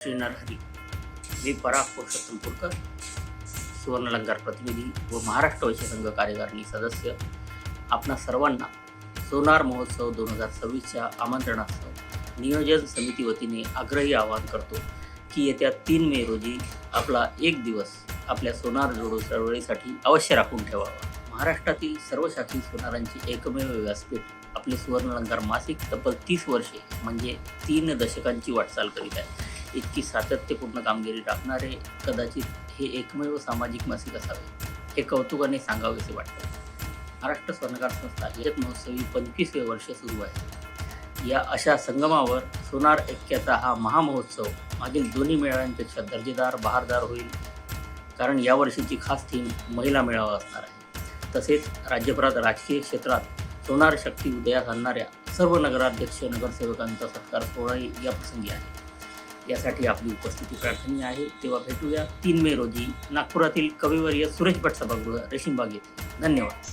श्रीनाथ हरी. मी पराग पुरुषोत्तम पुरकर, सुवर्णलंकार प्रतिनिधी व महाराष्ट्र वैश्य संघ कार्यकारिणी सदस्य. आपणा सर्वांना सोनार महोत्सव 2026च्या आमंत्रणासह नियोजन समिती वतीने आग्रही आवाहन करतो की येत्या 3 मे रोजी आपला एक दिवस आपल्या सोनार जोडो चळवळीसाठी अवश्य राखून ठेवावा. महाराष्ट्रातील सर्व शाखीय सोनारांची एकमेव व्यासपीठ आपले सुवर्णलंकार मासिक तब्बल 30 वर्षे म्हणजे 3 दशकांची वाटचाल करीत आहे. इतकी सातत्यपूर्ण कामगिरी राखणारे कदाचित हे एकमेव सामाजिक मासिक असावे, हे कौतुकाने सांगावेसे वाटते. महाराष्ट्र स्वर्णकार संस्था रजत महोत्सवी 25वे वर्ष सुरू आहे. या अशा संगमावर सोनार ऐक्याचा हा महामहोत्सव मागील दोन्ही मेळाव्यांपेक्षा दर्जेदार बहारदार होईल, कारण यावर्षीची खास थीम महिला मेळावा असणार आहे. तसेच राज्यभरात राजकीय क्षेत्रात सोनार शक्ती उदयास आणणाऱ्या सर्व नगराध्यक्ष नगरसेवकांचा सत्कार सोहळाही या प्रसंगी आहे. यासाठी आपली उपस्थिती प्रार्थनीय आहे. तेव्हा भेटूया 3 मे रोजी नागपुरातील कविवर्य सुरेश भट सभागृह रेशीमबाग येथे. धन्यवाद.